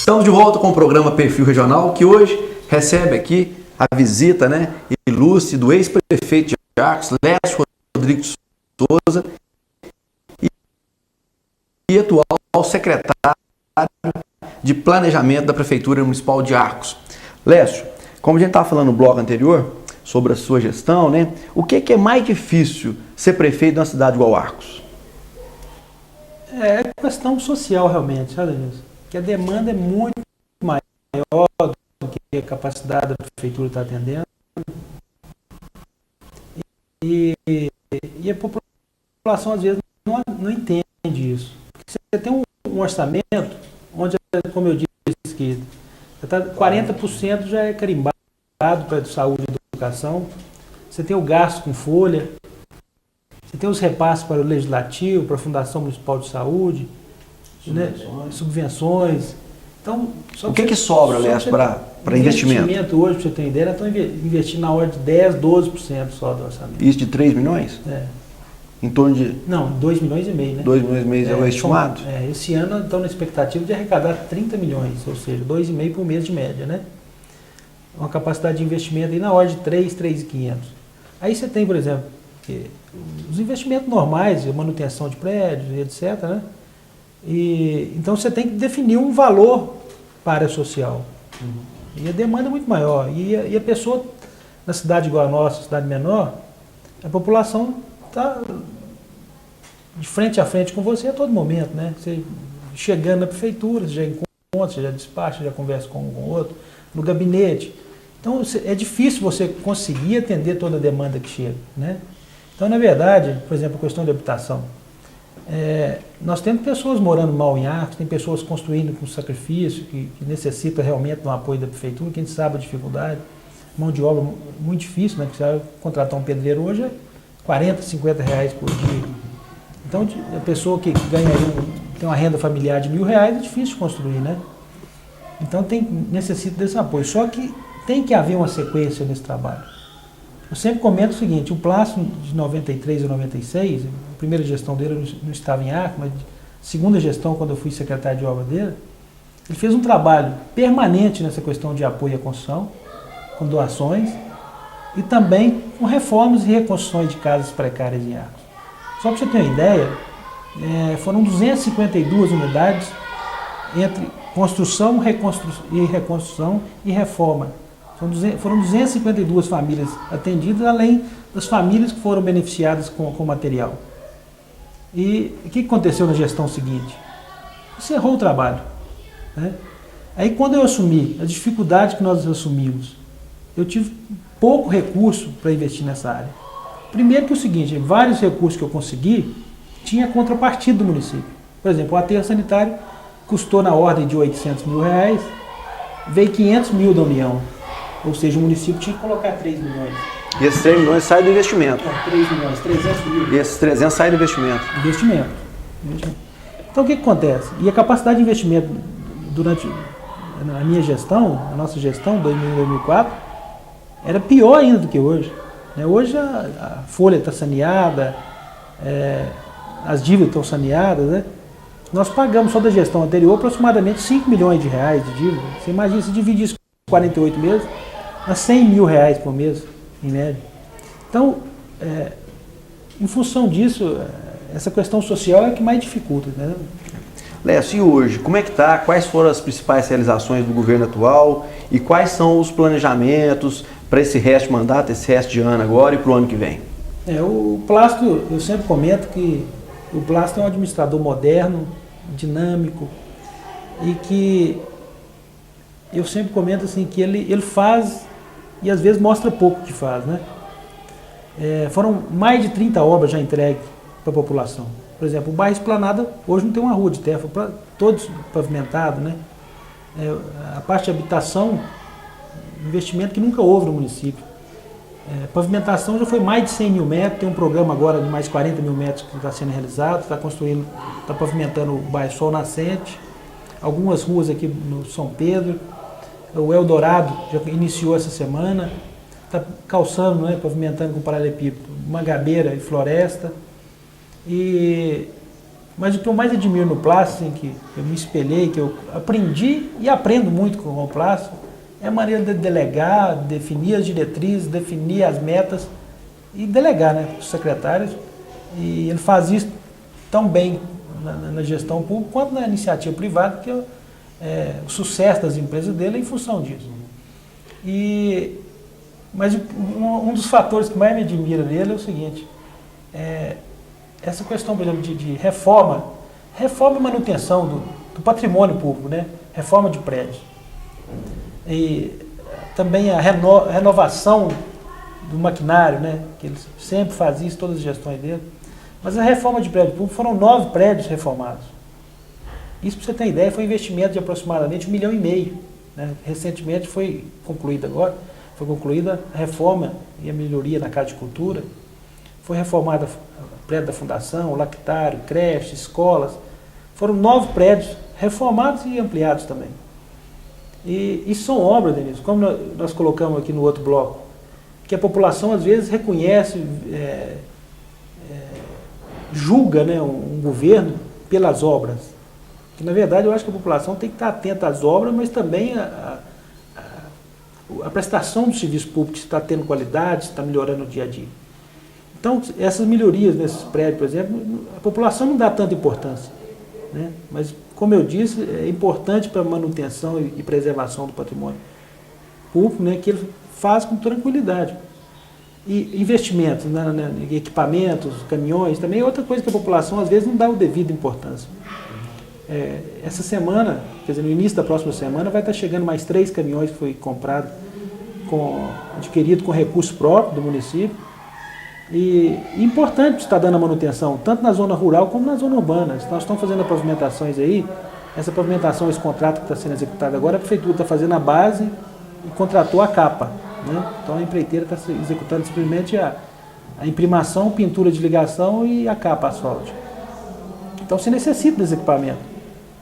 Estamos de volta com o programa Perfil Regional, que hoje recebe aqui a visita, ilustre do ex-prefeito de Arcos, Lécio Rodrigues Souza, e atual secretário de Planejamento da Prefeitura Municipal de Arcos. Lécio, como a gente estava falando no bloco anterior, sobre a sua gestão, o que é mais difícil ser prefeito de uma cidade igual Arcos? É questão social realmente, sabe, Denilson? Que a demanda é muito maior do que a capacidade da prefeitura estar atendendo. E a população às vezes não entende isso. Porque você tem um orçamento onde, como eu disse, que 40% já é carimbado para saúde e educação. Você tem o gasto com folha, você tem os repasses para o Legislativo, para a Fundação Municipal de Saúde, subvenções. Então, o que sobra, aliás, para investimento? Hoje, para você ter ideia, estão investindo na ordem de 10%, 12% só do orçamento. Isso de 3 milhões? É. Em torno de... Não, 2 milhões e meio, né? 2 milhões e meio é o estimado? Esse ano estão na expectativa de arrecadar 30 milhões, ou seja, 2,5 por mês de média, né? Uma capacidade de investimento aí na ordem de 3,500. Aí você tem, por exemplo, os investimentos normais, a manutenção de prédios, etc., né? Então você tem que definir um valor para a área social. E a demanda é muito maior. E a pessoa, na cidade igual a nossa, cidade menor, a população está de frente a frente com você a todo momento, né? Você chegando na prefeitura, você já encontra, você já despacha, já conversa com um com o outro, no gabinete. Então é difícil você conseguir atender toda a demanda que chega, né? Então, na verdade, por exemplo, a questão de habitação. Nós temos pessoas morando mal em Arcos, tem pessoas construindo com sacrifício, que necessita realmente de um apoio da prefeitura, que a gente sabe a dificuldade. Mão de obra muito difícil, né? Porque você contratar um pedreiro hoje é 40, 50 reais por dia. Então, a pessoa que ganha tem uma renda familiar de R$1.000 é difícil de construir, né? Então, necessita desse apoio. Só que tem que haver uma sequência nesse trabalho. Eu sempre comento o seguinte, o Plácido de 93 a 96, a primeira gestão dele não estava em Arcos, mas a segunda gestão, quando eu fui secretário de obra dele, ele fez um trabalho permanente nessa questão de apoio à construção, com doações, e também com reformas e reconstruções de casas precárias em Arcos. Só para você ter uma ideia, foram 252 unidades entre construção, reconstrução e reforma. Foram 252 famílias atendidas, além das famílias que foram beneficiadas com material. E o que aconteceu na gestão seguinte? Encerrou o trabalho, né? Aí, quando eu assumi, as dificuldades que nós assumimos, eu tive pouco recurso para investir nessa área. Primeiro que o seguinte, vários recursos que eu consegui, tinha contrapartida do município. Por exemplo, o aterro sanitário custou na ordem de R$800 mil, veio 500 mil da União. Ou seja, o município tinha que colocar 3 milhões. E esses 3 milhões saem do investimento? 3 milhões, 300 mil. E esses 300 saem do investimento? Investimento. Então, o que acontece? E a capacidade de investimento durante a minha gestão, a nossa gestão, 2000 2004, era pior ainda do que hoje. Hoje a folha está saneada, as dívidas estão saneadas, né? Nós pagamos só da gestão anterior aproximadamente 5 milhões de reais de dívida. Você imagina, se dividir isso por 48 meses, a 100 mil reais por mês, em média. Então, em função disso, essa questão social é a que mais dificulta, né? Lécio, e hoje, como é que está? Quais foram as principais realizações do governo atual e quais são os planejamentos para esse resto de mandato, esse resto de ano agora e para o ano que vem? O Plácido, eu sempre comento que o Plácido é um administrador moderno, dinâmico, e que eu sempre comento assim, que ele faz e às vezes mostra pouco que faz, né? Foram mais de 30 obras já entregues para a população. Por exemplo, o bairro Esplanada hoje não tem uma rua de terra, todos pavimentados, né? A parte de habitação, investimento que nunca houve no município. Pavimentação já foi mais de 100 mil metros, tem um programa agora de mais 40 mil metros que está sendo realizado, está pavimentando o bairro Sol Nascente, algumas ruas aqui no São Pedro, o Eldorado já iniciou essa semana, está calçando, né, pavimentando com paralelepípedo, Mangabeira e Floresta. E Mas o que eu mais admiro no Plástico, assim, que eu me espelhei, que eu aprendi e aprendo muito com o Plástico, é a maneira de delegar, definir as diretrizes, definir as metas e delegar, né, os secretários. E ele faz isso tão bem na gestão pública quanto na iniciativa privada, que o sucesso das empresas dele é em função disso. Mas um dos fatores que mais me admira nele é o seguinte, essa questão, por exemplo, de reforma e manutenção do patrimônio público, né? Reforma de prédios. E também a renovação do maquinário, né? Que ele sempre faz isso, todas as gestões dele. Mas a reforma de prédio público foram 9 prédios reformados. Isso, para você ter ideia, foi um investimento de aproximadamente 1,5 milhão. Né? Recentemente foi concluída a reforma e a melhoria na Casa de Cultura. Foi reformada o prédio da Fundação, o lactário, creche, escolas. Foram 9 prédios reformados e ampliados também. E isso são obras, Denise, como nós colocamos aqui no outro bloco, que a população às vezes reconhece, julga, né, um governo pelas obras. Que, na verdade, eu acho que a população tem que estar atenta às obras, mas também a prestação do serviço público, se está tendo qualidade, se está melhorando no dia a dia. Então, essas melhorias nesses prédios, por exemplo, a população não dá tanta importância, né? Mas, como eu disse, é importante para a manutenção e preservação do patrimônio público, né, que ele faz com tranquilidade. E investimentos, em equipamentos, caminhões, também é outra coisa que a população às vezes não dá o devido importância. Essa semana, quer dizer, no início da próxima semana, vai estar chegando mais 3 caminhões que foi comprado, adquirido com recurso próprio do município. E importante estar dando a manutenção, tanto na zona rural como na zona urbana. Nós estamos fazendo pavimentações aí, essa pavimentação, esse contrato que está sendo executado agora, a prefeitura está fazendo a base e contratou a capa. Né? Então a empreiteira está executando simplesmente a imprimação, pintura de ligação e a capa asfáltica. Então se necessita desse equipamento.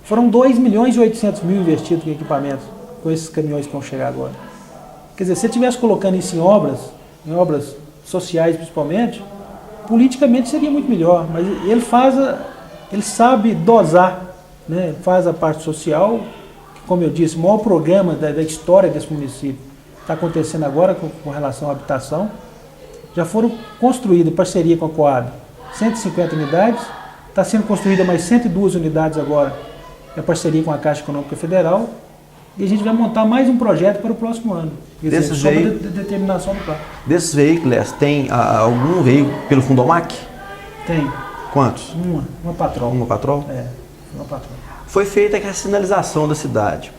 Foram 2.800.000 investidos em equipamentos com esses caminhões que vão chegar agora. Quer dizer, se você estivesse colocando isso em obras sociais principalmente, politicamente seria muito melhor, mas ele sabe dosar, né? Faz a parte social, que, como eu disse, o maior programa da história desse município está acontecendo agora com relação à habitação. Já foram construídas, em parceria com a Coab, 150 unidades, está sendo construída mais 102 unidades agora, em parceria com a Caixa Econômica Federal, e a gente vai montar mais um projeto para o próximo ano. Quer dizer, sobre a determinação do plano. Desses veículos, tem algum veículo pelo Fundomac? Tem. Quantos? Uma Patrol. Uma Patrol? Uma Patrol. Foi feita a sinalização da cidade.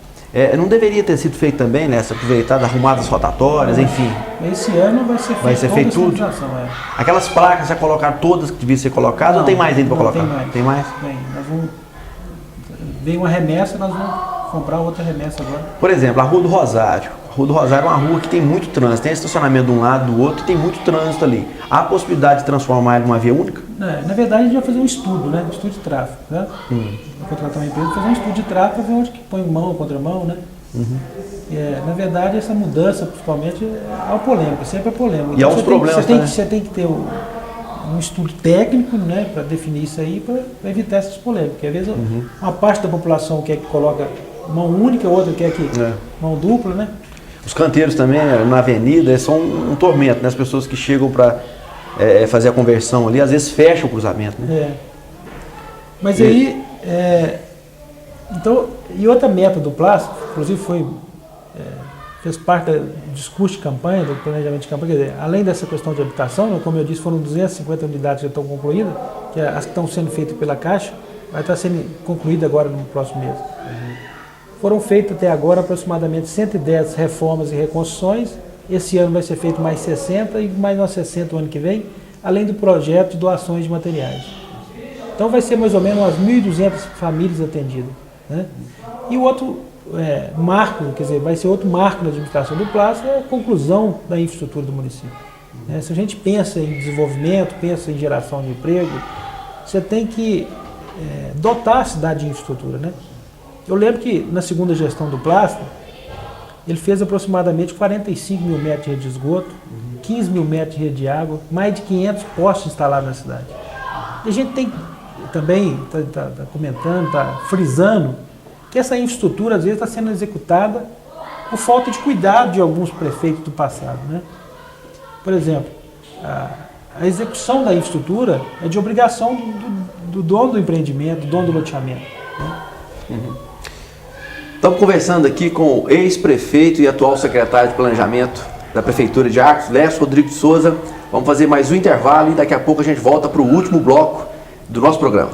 Não deveria ter sido feito também, né? Aproveitar arrumadas rotatórias, enfim. Esse ano vai ser feito tudo. Aquelas placas já colocaram todas que deviam ser colocadas, ou tem mais ainda para colocar? Tem mais? Tem. Vem uma remessa, nós vamos comprar outra remessa agora. Por exemplo, a Rua do Rosário. A Rua do Rosário é uma rua que tem muito trânsito. Tem estacionamento de um lado, do outro, e tem muito trânsito ali. Há a possibilidade de transformar ele numa via única? Na verdade, a gente vai fazer um estudo, né? Um estudo de tráfego. Né? Vou contratar uma empresa para fazer um estudo de tráfego, para ver onde que põe mão, contramão, né? Na verdade, essa mudança, principalmente, é polêmica, sempre é polêmica. E há os problemas também. Você tem que ter um estudo técnico, né, para definir isso aí, para evitar essas polêmicas. Porque às vezes uma parte da população quer que coloca mão única, outra quer que mão dupla, né? Os canteiros também, na avenida, são um tormento, né? As pessoas que chegam para fazer a conversão ali, às vezes fecham o cruzamento, né? Mas aí, então, e outra meta do Plástico, inclusive fez parte do discurso de campanha, do planejamento de campanha, quer dizer, além dessa questão de habitação, como eu disse, foram 250 unidades que já estão concluídas, que as que estão sendo feitas pela Caixa, vai estar sendo concluída agora no próximo mês. Foram feitas até agora aproximadamente 110 reformas e reconstruções. Esse ano vai ser feito mais 60 e mais umas 60 o ano que vem, além do projeto de doações de materiais. Então vai ser mais ou menos umas 1.200 famílias atendidas. Né? E o outro marco, quer dizer, vai ser outro marco na administração do Plástico, é a conclusão da infraestrutura do município. Se a gente pensa em desenvolvimento, pensa em geração de emprego, você tem que dotar a cidade de infraestrutura, né? Eu lembro que na segunda gestão do Plástico, ele fez aproximadamente 45 mil metros de rede de esgoto, 15 mil metros de rede de água, mais de 500 postes instalados na cidade. E a gente tem também está comentando, está frisando que essa infraestrutura às vezes está sendo executada por falta de cuidado de alguns prefeitos do passado, né? Por exemplo, a execução da infraestrutura é de obrigação do dono do empreendimento, do dono do loteamento, né? Estamos conversando aqui com o ex-prefeito e atual secretário de Planejamento da Prefeitura de Arcos, Lécio Rodrigo de Souza. Vamos fazer mais um intervalo e daqui a pouco a gente volta para o último bloco do nosso programa.